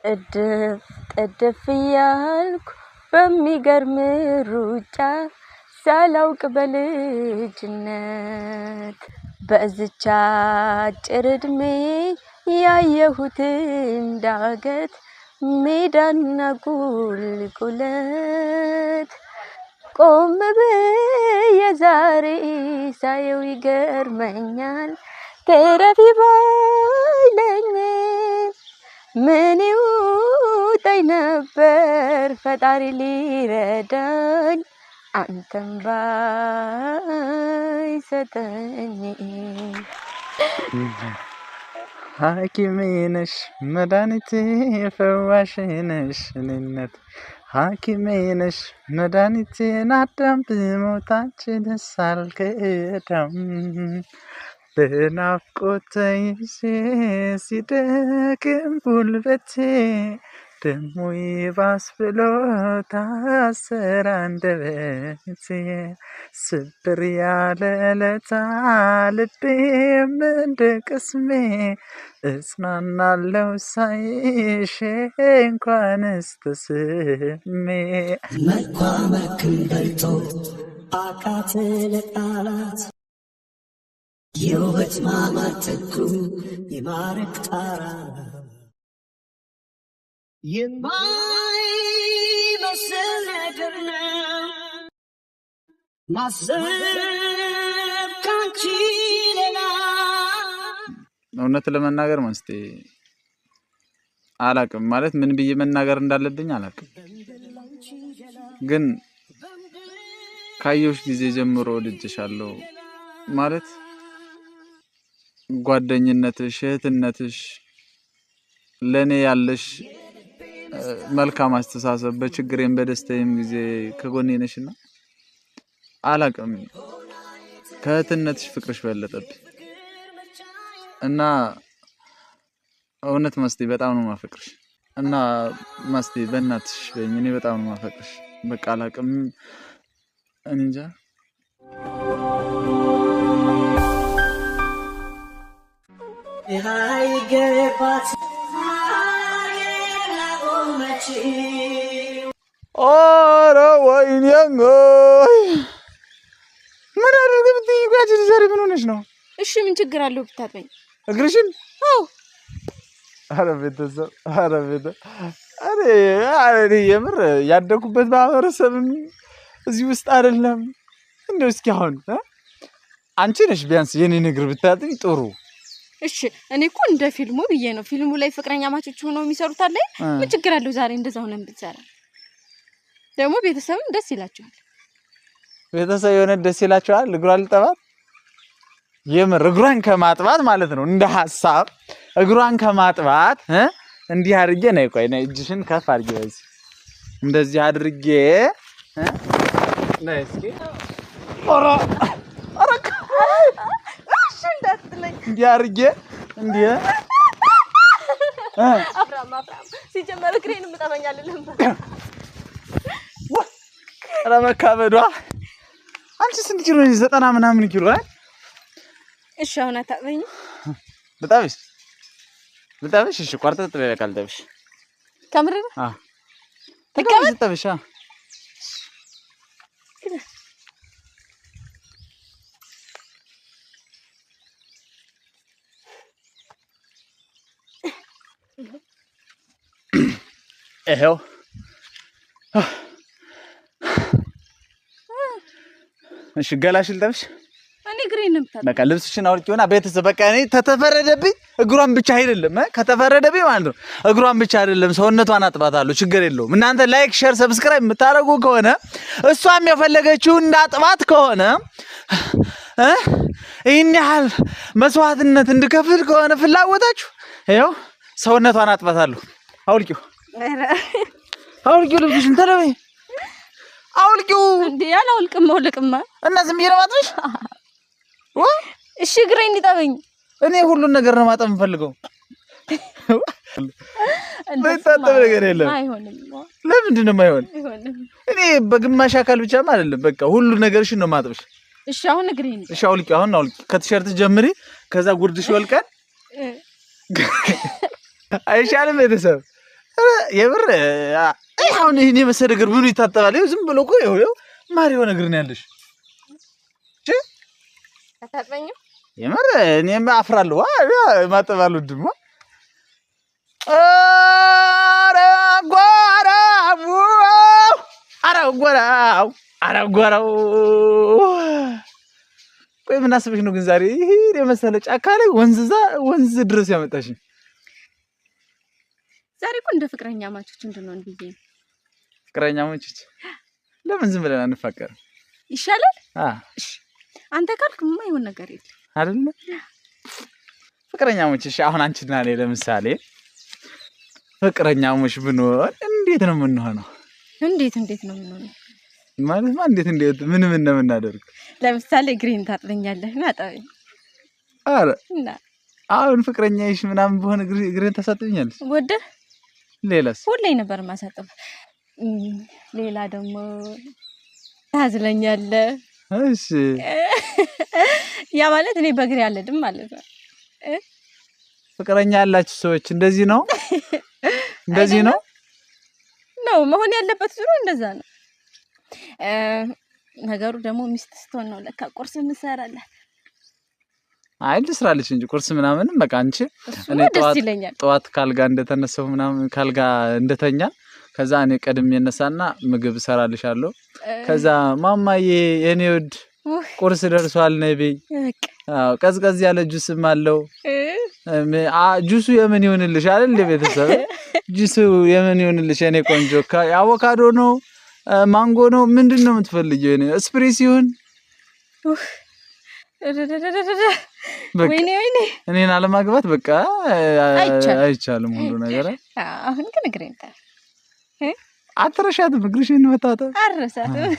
ጥድፍ ያልኩ በሚገርም ሩጫ ሳላውቅ በልጅነት በእዝቻ አጭር ዕድሜ ያየሁትን ዳገት ሜዳና ቁልቁለት ቆም ብዬ ዛሬ ሳየው ይገርመኛል ተረፊ ባይለኝ ምን ይውጠኝ ነበር ፈጣሪ ሊረዳኝ አንተም ባይሰጠኝ ሐኪሜ ነሽ መድኃኒቴ ፈዋሽ ነሽ እኔነት ሐኪሜ ነሽ መድኃኒቴን አዳም ብሞታች ደስ አልከዳም በናፍቆት ተይዤ ሲደክም ጉልበቴ ደሞ ይባስ ብሎ ታሰረ አንደበቴ ስብር ያለ ለታ ልቤም እንደ ቅስሜ እጽናናለሁ ሳይሽ እንኳንስ ተስሜ መልኳ መልክም በልጦ አቃተ ለቃላት የውበት ማማር ጥጉ የማረግ ጣራ የማይመስል ነገር ነው ማሰብ ካንቺ ሌላ እውነት ለመናገር መስቴ አላቅም ማለት ምን ብዬ መናገር እንዳለብኝ አላቅም ግን ካየሁሽ ጊዜ ጀምሮ ወድጄሻለሁ ማለት ጓደኝነትሽ እህትነትሽ ለኔ ያለሽ መልካም አስተሳሰብ በችግሬም በደስታዬም ጊዜ ከጎኔ ነሽና አላቅም ከእህትነትሽ ፍቅርሽ በለጠብኝ እና እውነት መስቴ በጣም ነው ማፈቅርሽ እና መስቴ በእናትሽ በእኔ እኔ በጣም ነው ማፈቅርሽ በቃ አላቅም እንጃ ይገባት ኦሮ ወይኔ ምን አድርግ ብትይ ጋጂ ዛሬ ምን ሆነሽ ነው? እሺ ምን ችግር አለው ብታጥበኝ እግርሽን? አዎ ኧረ ቤተሰብ ኧረ የምር ያደኩበት ማህበረሰብም እዚህ ውስጥ አይደለም እንደው እስኪ አሁን አንቺ ነሽ ቢያንስ የኔን እግር ብታጥኝ ጥሩ እሺ እኔ እኮ እንደ ፊልሙ ብዬ ነው ፊልሙ ላይ ፍቅረኛ ማቾች ሆነው የሚሰሩት አለ ምን ችግር አለው ዛሬ እንደዛ ሆነን ብትሰራ ደግሞ ቤተሰብም ደስ ይላቸዋል ቤተሰብ የሆነ ደስ ይላቸዋል እግሯን ልጠባት የምር እግሯን ከማጥባት ማለት ነው እንደ ሐሳብ እግሯን ከማጥባት እንዲህ አድርጌ ነይ ቆይ ነይ እጅሽን ከፍ አድርጌ በዚህ እንደዚህ አድርጌ ነይ እስኪ ኦራ አረክ እሺ እንዳትለኝ እንዲህ አድርጌ እንዲህ አፍራም ሲጀመር እግሬን ምጣመኛለህ ኧረ መካበዷ አንቺ ስንት ኪሎ ነሽ 90 ምናምን ኪሎ አይደል እሺ አሁን አታጥበኝ ልጣብሽ እሺ ቋርጠጥ በቃ ልጣብሽ ከምር ተቀበል ልጣብሽ ይሄው እሺ ገላሽን ልጠብሽ እኔ ግሬን ነው በቃ ልብስሽን አውልቂውና ቤተሰብ በቃ እኔ ተተፈረደብኝ እግሯን ብቻ አይደለም ከተፈረደብኝ ማለት ነው እግሯን ብቻ አይደለም ሰውነቷን አጥባታለሁ ችግር የለውም እናንተ ላይክ ሼር ሰብስክራይብ የምታረጉ ከሆነ እሷም የፈለገችው እንዳጥባት ከሆነ ይሄን ያህል መስዋዕትነት እንድከፍል ከሆነ ፍላጎታችሁ ይሄው ሰውነቷን አጥባታለሁ አውልቂው ልብስሽን ተለበይ አውልቂው እንዴ ያላውልቅም አውልቅማ እና ዝም ይረባጥሽ እሺ ግሬን ይጣበኝ እኔ ሁሉን ነገር ነው ማጠብ የምፈልገው በታጠብ ነገር የለም አይሆንም ለምንድን ነው የማይሆን አይሆንም እኔ በግማሽ አካል ብቻ አይደለም በቃ ሁሉ ነገርሽን ነው ማጥብሽ እሺ አሁን ግሬን እሺ አውልቂ ከቲሸርት ጀምሪ ከዛ ጉርድሽ ወልቀን አይሻልም ቤተሰብ የምር አሁን ይሄን የመሰለ ነገር ምኑ ይታጠባል? ይኸው ዝም ብሎ እኮ ይኸው ማር የሆነ እግር ነው ያለሽ። አታጥበኝም? የምር እኔም አፍራለሁ። ማጠባሉ ድማ ኧረ ጓራው ቆይ ምን አስበሽ ነው ግን ዛሬ ይሄ የመሰለ ጫካ ላይ ወንዝ ድረስ ያመጣሽኝ? ዛሬ እኮ እንደ ፍቅረኛ ማቾች እንድንሆን ብዬ ነው። ፍቅረኛ ማቾች ለምን ዝም ብለን አንፋቀርም? ይሻላል። እሺ አንተ ካልክ የማይሆን ነገር የለም አይደል? ፍቅረኛሞች እሺ፣ አሁን አንቺና እኔ ለምሳሌ ፍቅረኛሞች ብንሆን እንዴት ነው የምንሆነው? እንዴት ነው የምንሆነው ማለት እንዴት ምን እንደምናደርግ ለምሳሌ ግሪን ታጥበኛለህ እና አጠበኝ። አረ እና አሁን ፍቅረኛሽ ምናምን በሆነ ግሪን ታሳጥብኛለሽ? ወደ ሌላስ? ሁሌ ነበር ማሳጥብ። ሌላ ደግሞ ታዝለኛለህ። እሺ ያ ማለት እኔ በግሬ አልሄድም ማለት ነው። ፍቅረኛ ያላችሁ ሰዎች እንደዚህ ነው መሆን ያለበት ዙሮ እንደዛ ነው። ነገሩ ደግሞ ሚስት ስትሆን ነው ለካ ቁርስ እንሰራለን። አይ ልስራልሽ እንጂ ቁርስ ምናምንም በቃ አንቺ እኔ ጠዋት ካልጋ እንደተነሳሁ ምናምን ካልጋ እንደተኛ ከዛ እኔ ቀድሜ እነሳና ምግብ እሰራልሻለሁ። ከዛ ማማዬ የኔ ውድ ቁርስ ደርሷል ነይ በይ። አዎ ቀዝቀዝ ያለ ጁስም አለው። ጁሱ የምን ይሆንልሽ አይደል ቤተሰብ? ጁሱ የምን ይሆንልሽ የኔ ቆንጆ? አቮካዶ ነው ማንጎ ነው ምንድነው የምትፈልጊው? እኔ ስፕሬስ ይሁን ወይኔ እኔን አለማግባት በቃ አይቻልም ሁሉ ነገር። አሁን ግን እግሬን ታል አትረሻትም? እግርሽን መታጠብ አረሳትም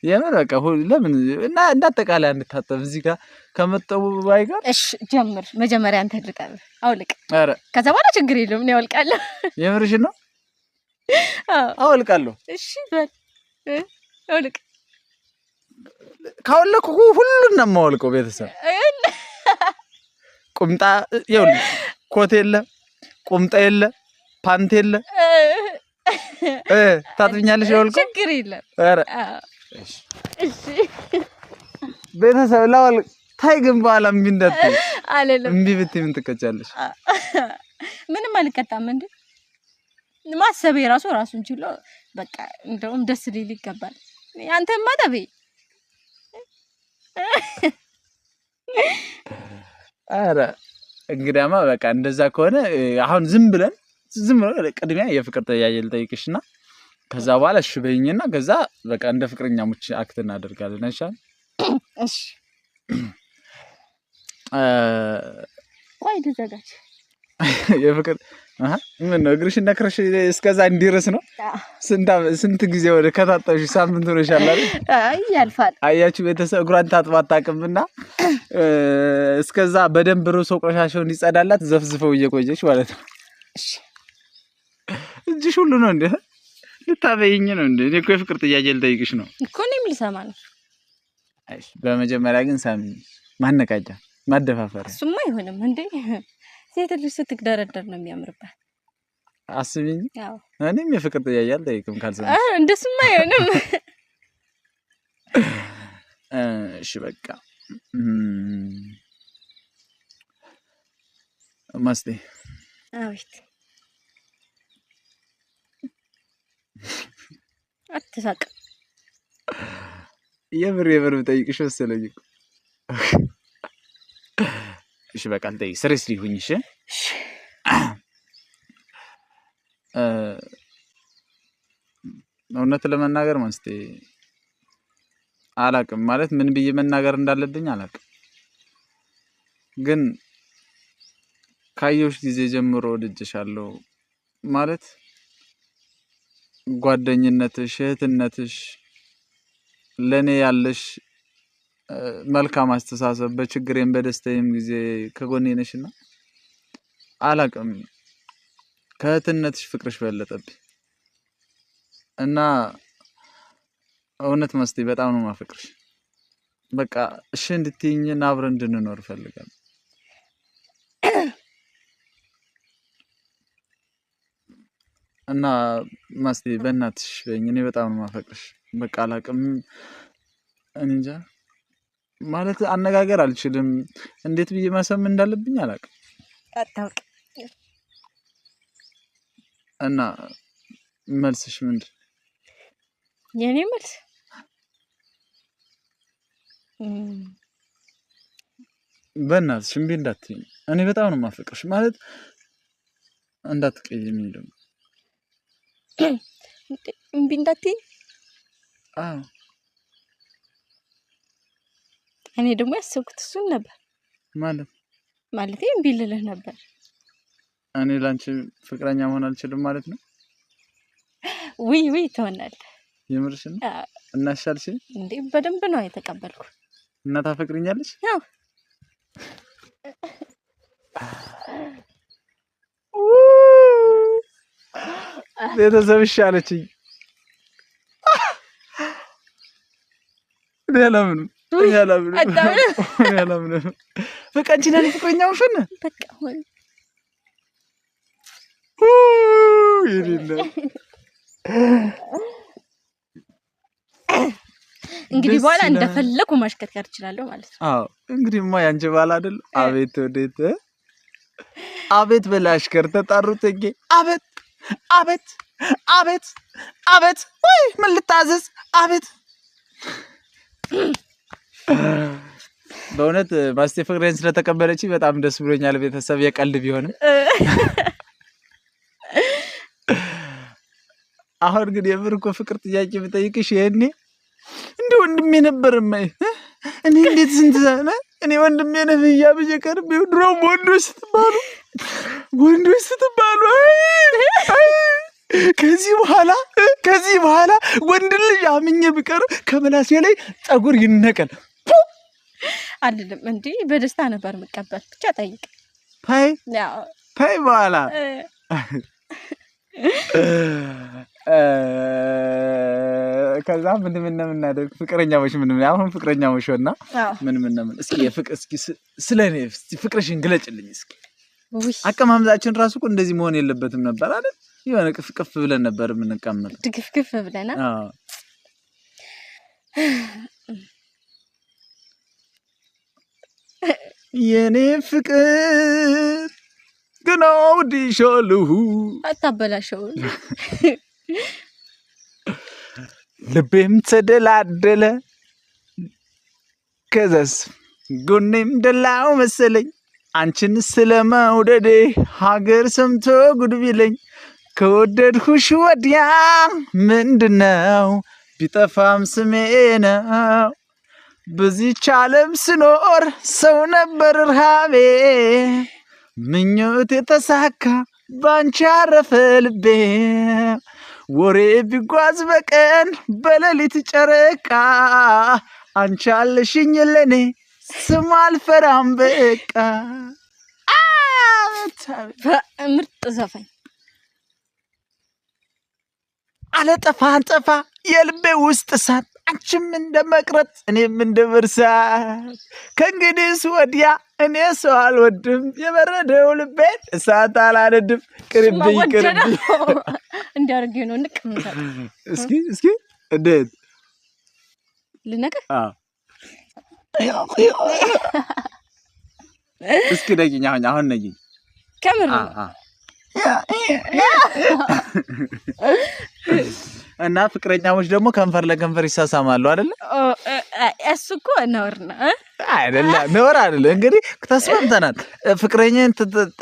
የምር በቃ ለምን እና እንዳጠቃላይ እንታጠብ እዚህ ጋር ከመጠቡ ባይ ጋር። እሺ ጀምር። መጀመሪያ አንተ ልቀብ አውልቅ። ኧረ ከዛ በኋላ ችግር የለውም እኔ አውልቃለሁ። የምርሽን ነው? አውልቃለሁ። እሺ በል አውልቅ። ካወለኩ ሁሉን ነው የማወልቀው ቤተሰብ። ቁምጣ ይኸውልህ፣ ኮት የለ ቁምጣ የለ ፓንት የለ ታጥብኛለሽ? ያወልቀው ችግር የለም። ኧረ እሺ ቤተሰብ ላወልቅ። ታይ ግን በኋላ እምቢ እንዳትዪ አለለም። እምቢ ብትይ ምን ትቀጫለሽ? ምንም አልቀጣም። እንዴ ማሰቤ ራሱን ችሎ በቃ እንደውም ደስ ሊል ይገባል። አንተማ ጠበይ። ኧረ እንግዲያማ በቃ እንደዛ ከሆነ አሁን ዝም ብለን ቅድሚያ የፍቅር ጥያቄ ልጠይቅሽና ከዛ በኋላ እሺ በይኝና ከዛ በቃ እንደ ፍቅረኛሞች አክት እናደርጋለን። አይሻልም? እሺ ቆይ ልዘጋጅ። የፍቅር ምን ነው እግርሽን ነክረሽ እስከዛ እንዲርስ ነው? ስንት ጊዜ ወደ ከታጠብሽ ሳምንት ሆነሻል አይደል? አይ ያልፋል። አያችሁ ቤተሰብ እግሯን ታጥባ አታውቅምና እስከዛ በደንብ ርሶ ቆሻሻው እንዲጸዳላት ዘፍዝፈው እየቆየች ማለት ነው። እሺ እጅሽ ሁሉ ነው እንዴ? ልታበይኝ ነው እንዴ? እኔ እኮ የፍቅር ጥያቄ ልጠይቅሽ ነው እኮ። እኔም ልሰማ ነው። እሺ በመጀመሪያ ግን ሳሚ ማነቃጃ ማደፋፈር እሱማ አይሆንም እንዴ? ሴት ልጅ ስትግደረደር ነው የሚያምርባት። አስቢኝ። አዎ እኔም የፍቅር ጥያቄ አልጠይቅም ካልሰማ። እንደሱማ አይሆንም። እሺ በቃ ማስቴ። አቤት። አትሳቅ። የምር ብጠይቅሽ መሰለኝ እኮ። እሺ በቃ ልጠይቅ። ሲሪየስሊ ሁኝ። እሺ እውነት ለመናገር ማስቴ አላቅም ማለት ምን ብዬ መናገር እንዳለብኝ አላቅም። ግን ካየሁሽ ጊዜ ጀምሮ ወድጄሻለሁ። ማለት ጓደኝነትሽ፣ እህትነትሽ፣ ለኔ ያለሽ መልካም አስተሳሰብ በችግሬም በደስታዬም ጊዜ ከጎኔ ነሽና አላቅም ከእህትነትሽ ፍቅርሽ በለጠብኝ እና እውነት መስቴ በጣም ነው ማፈቅርሽ። በቃ እሺ እንድትይኝና አብረን እንድንኖር እፈልጋለሁ። እና ማስቴ በእናትሽ በይኝ። እኔ በጣም ነው የማፈቅርሽ። በቃ አላቅም እኔ እንጃ ማለት አነጋገር አልችልም። እንዴት ብዬ ማሰም እንዳለብኝ አላቅም። አታውቅ እና መልስሽ ምንድን? የኔ መልስ በእናትሽ እምቢ እንዳትይኝ። እኔ በጣም ነው የማፈቅርሽ ማለት እንዳትቀይሚኝ ደግሞ እምቢ እንዳትይኝ። አዎ እኔ ደግሞ ያሰብኩት እሱን ነበር ማለት እምቢ ልልህ ነበር። እኔ ላንቺ ፍቅረኛ መሆን አልችልም ማለት ነው? ውይ ትሆናለህ። የምርሽ ነው? እና ሻልሽ እንዴ? በደንብ ነው የተቀበልኩ። እና ታፈቅሪኛለሽ? አዎ ቤተሰብ ይሻለችኝ። ለምን ፍቅረኛ ነን ፍቅረኛው ሽን በቃ ሆይ ይሪለ እንግዲህ በኋላ እንደፈለኩ ማሽከርከር እችላለሁ ማለት ነው። አዎ እንግዲህ ያንቺ ባል አይደል? አቤት ወዴት አቤት በላሽከር ተጣሩት እንጂ አቤት አቤት አቤት አቤት ወይ ምን ልታዘዝ? አቤት በእውነት ማስቴ ፍቅሬን ስለተቀበለች በጣም ደስ ብሎኛል። ቤተሰብ የቀልድ ቢሆንም አሁን ግን የምር እኮ ፍቅር ጥያቄ ብጠይቅሽ ይሄኔ እንደ ወንድሜ ነበር ማይ እኔ እንዴት ስንት ዘመን እኔ ወንድሜ ነህ ብዬ ቀርብ ድሮም ወንዶች ስትባሉ ከዚህ በኋላ ወንድ ልጅ አምኜ ብቀር ከመላሴ ላይ ፀጉር ይነቀል አይደለም እንዴ? በደስታ ነበር መቀበል ብቻ ጠይቅ። ታይ በኋላ ከዛ ምን እናደርግ? ፍቅረኛሞች አሁን ፍቅረኛሞች ሆና ምን እስኪ እስኪ ስለኔ ፍቅርሽን ግለጭልኝ እስኪ። አቀማመጣችን ራሱ እኮ እንደዚህ መሆን የለበትም ነበር አይደል? የሆነ ቅፍ ብለን ነበር የምንቀመጥ። ድግፍግፍ ብለና የኔ ፍቅር ግን አውድሻለሁ። አታበላሸው። ልቤም ተደላደለ ከዛስ ጎኔም ደላው መሰለኝ አንቺን ስለመውደዴ ሀገር ሰምቶ ጉድ ቢለኝ ከወደድኩሽ ወዲያ ምንድነው ቢጠፋም ስሜ ነው። በዚህች ዓለም ስኖር ሰው ነበር ረሃቤ ምኞት የተሳካ ባንቺ አረፈ ልቤ። ወሬ ቢጓዝ በቀን በሌሊት ጨረቃ አንቺ አለሽኝ ለኔ ስም አልፈራም በቃ። ምርጥ ዘፈን አለጠፋ አንጠፋ የልቤ ውስጥ እሳት አንቺም እንደመቅረት እኔም እንደመርሳት ከእንግዲህስ ወዲያ እኔ ሰው አልወድም የበረደው ልቤን እሳት አላነድም። ቅርብኝ እንዲያርጌ ነው ንቅምታ። እስኪ እንዴት ልነግርህ? እስኪ ነግኝ አሁን ነግኝ ከምር እና ፍቅረኛሞች ደግሞ ከንፈር ለከንፈር ይሳሳማሉ አይደለ? እሱ እኮ ነውር ነው አይደለ? ነውር አይደለ? እንግዲህ ተስማምተናል። ፍቅረኛን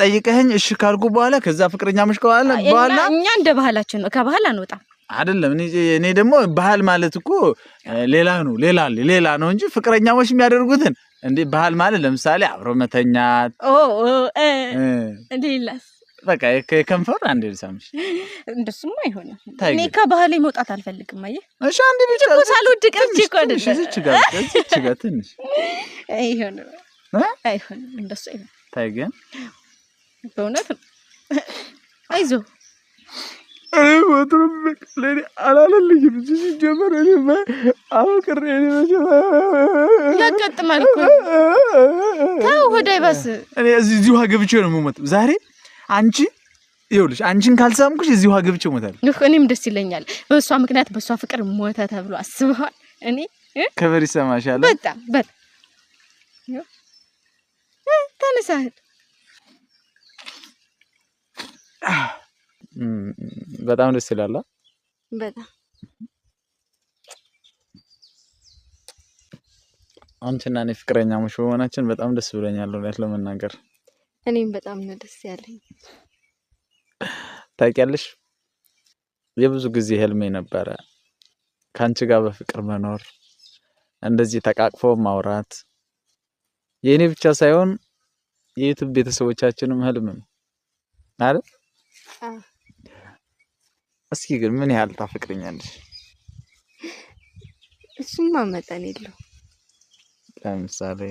ጠይቀኸኝ እሺ ካልኩ በኋላ ከዛ ፍቅረኛሞች በኋላ እኛ እንደ ባህላችን ነው፣ ከባህል አንወጣም አይደለም። እኔ ደግሞ ባህል ማለት እኮ ሌላ ነው እንጂ ፍቅረኛሞች የሚያደርጉትን እንዴ ባህል ማለት ለምሳሌ አብሮ መተኛት ሌላስ በቃ ከንፈር አንዴ ልሳምሽ እንደሱማ አይሆንም። እኔ ከባህሌ መውጣት አልፈልግም። አየህ እሺ አንዴ ብቻ እኮ ሳልወድቅ እንጂ እኮ አይደለም እዚች ጋር ትንሽ አይሆንም እንደሱ አይሆንም። ታይ ግን በእውነት አይዞህ ወጥሩም ለኔ አላለልኝም ሲጀመር እኔ አውቅሬ ያጋጥማል እኮ ተው ሆዳይ ባስ እኔ እዚሁ ገብቼ ነው የምሞት ዛሬ። አንቺ ይኸውልሽ አንቺን ካልሳምኩሽ እዚሁ አገብቼ እሞታለሁ። እኔም ደስ ይለኛል። በሷ ምክንያት በሷ ፍቅር ሞተ ተብሎ አስበዋል። እኔ ክብር ይሰማሻል። በጣም ተነሳህ። በጣም ደስ ይላል። በጣም አንቺና እኔ ፍቅረኛሞች በመሆናችን በጣም ደስ ብሎኛል እውነት ለመናገር። እኔም በጣም ነው ደስ ያለኝ። ታውቂያለሽ የብዙ ጊዜ ህልሜ ነበረ ካንቺ ጋር በፍቅር መኖር፣ እንደዚህ ተቃቅፎ ማውራት። የኔ ብቻ ሳይሆን የዩቲዩብ ቤተሰቦቻችንም ህልም ነው አይደል? እስኪ ግን ምን ያህል ታፈቅረኛለሽ? እሱማ መጠን የለው። ለምሳሌ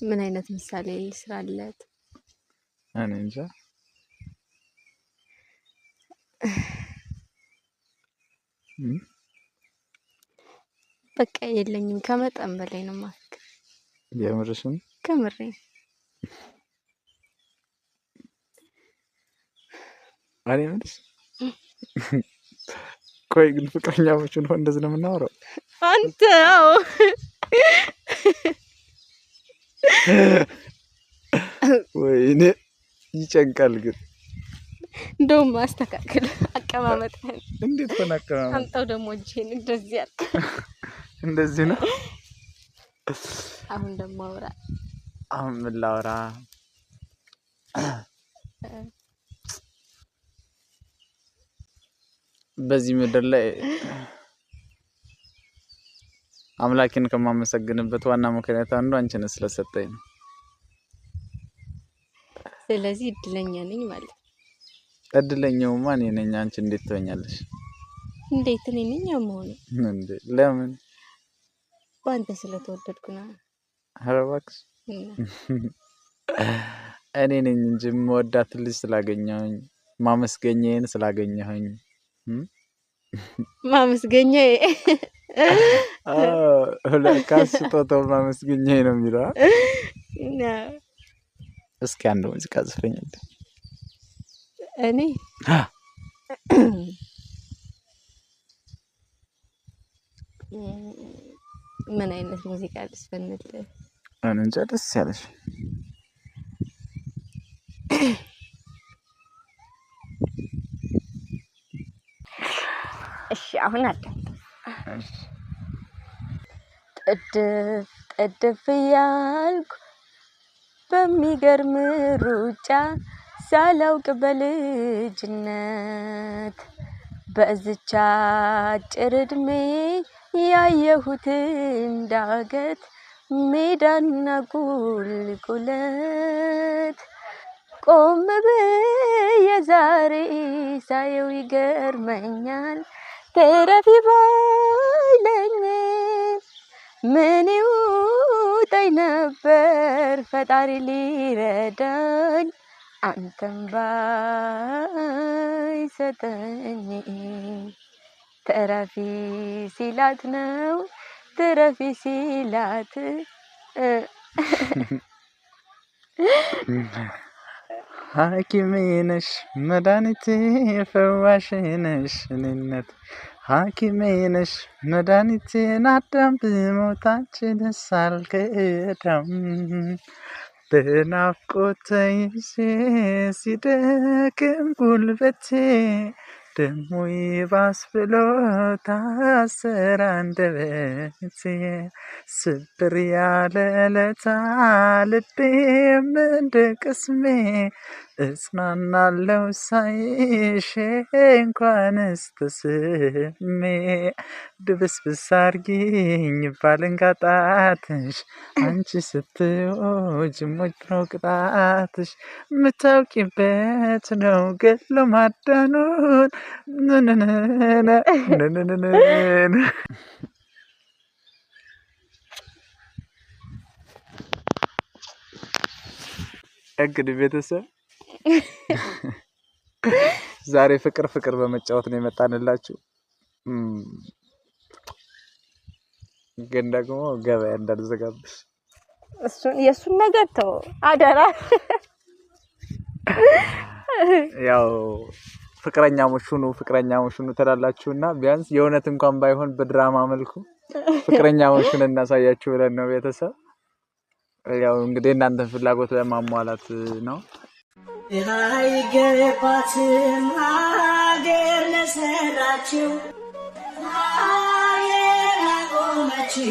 ምን አይነት ምሳሌ ልስራለት? እኔ እንጃ። በቃ የለኝም። ከመጠን በላይ ነው ማፍቀር። የምርሽን? ከምሬ። እኔ ምንስ ቆይ ግን ፍቅረኛሞች ነው እንደዚህ ነው የምናወራው? አንተ አዎ ወይኔ ይጨንቃል። ግን እንደውም አስተካክል አቀማመጥህን። እንዴት ሆነ አቀማመጥ? አንተው ደግሞ እጄን እንደዚህ ያልክ እንደዚህ ነው። አሁን ደግሞ አውራ። አሁን ምን ላውራ? በዚህ ምድር ላይ አምላኬን ከማመሰግንበት ዋና ምክንያት አንዱ አንቺን ስለሰጠኝ ነው። ስለዚህ እድለኛ ነኝ ማለት ነው። እድለኛውማ እኔ ነኝ። አንቺ እንዴት ትሆኛለሽ? እንዴት እኔ ነኝ የምሆነው? እንዴ ለምን? በአንተ ስለተወደድኩ ነው። ኧረ እባክሽ እኔ ነኝ እንጂ የምወዳት ልጅ ስላገኘሁኝ ማመስገኛዬን ስላገኘሁኝ ማመስገኛዬ ለካስ ስጦታው ማመስገኛዬ ነው የሚለው። እስኪ አንድ ሙዚቃ ዝፈኝልኝ። እኔ ምን አይነት ሙዚቃ ልስፈንልህ? እኔ እንጃ ደስ ያለሽ። እሺ አሁን አለ ጥድፍ ጥድፍ እያልኩ በሚገርም ሩጫ ሳላውቅ በልጅነት በእዝቻ አጭር ዕድሜ ያየሁትን ዳገት ሜዳና ቁልቁለት ቆም ብዬ ዛሬ ሳየው ይገርመኛል። ተረፊ ባይለኝ ምን ይውጠኝ ነበር ፈጣሪ ሊረዳኝ አንተም ባይሰጠኝ። ተረፊ ሲላት ነው ተረፊ ሲላት ሐኪሜ ነሽ መድኃኒቴ ፈዋሽ ነሽ እኔነት ሐኪሜ ነሽ መድኃኒቴን አዳም ብሞታችን ሳልከዳም በናፍቆት ተይዤ ሲደክም ጉልበቴ ደሞ ይባስ ብሎ ታሰረ አንደበቴ ስብር ያለ ለታ ልቤም እንደ ቅስሜ እጽናናለሁ ሳይሽ እንኳንስ ተስሜ ድብስብስ አርጊኝ ባልንጋጣትሽ አንቺ ስትወጂ ሞት ነው ቅጣትሽ ምታውቂበት ነው ገሎ ማዳኑን እንግዲህ ቤተሰብ ዛሬ ፍቅር ፍቅር በመጫወት ነው የመጣንላችሁ። ግን ደግሞ ገበያ እንዳልዘጋብሽ የእሱን ነገር ተው አደራ። ያው ፍቅረኛሞች ሁኑ ትላላችሁና ቢያንስ የእውነት እንኳን ባይሆን በድራማ መልኩ ፍቅረኛሞችን እናሳያችሁ ብለን ነው ቤተሰብ። ያው እንግዲህ እናንተን ፍላጎት ለማሟላት ነው። አይገባትም ሀገር ለሰራችው ሀገር አቆመችው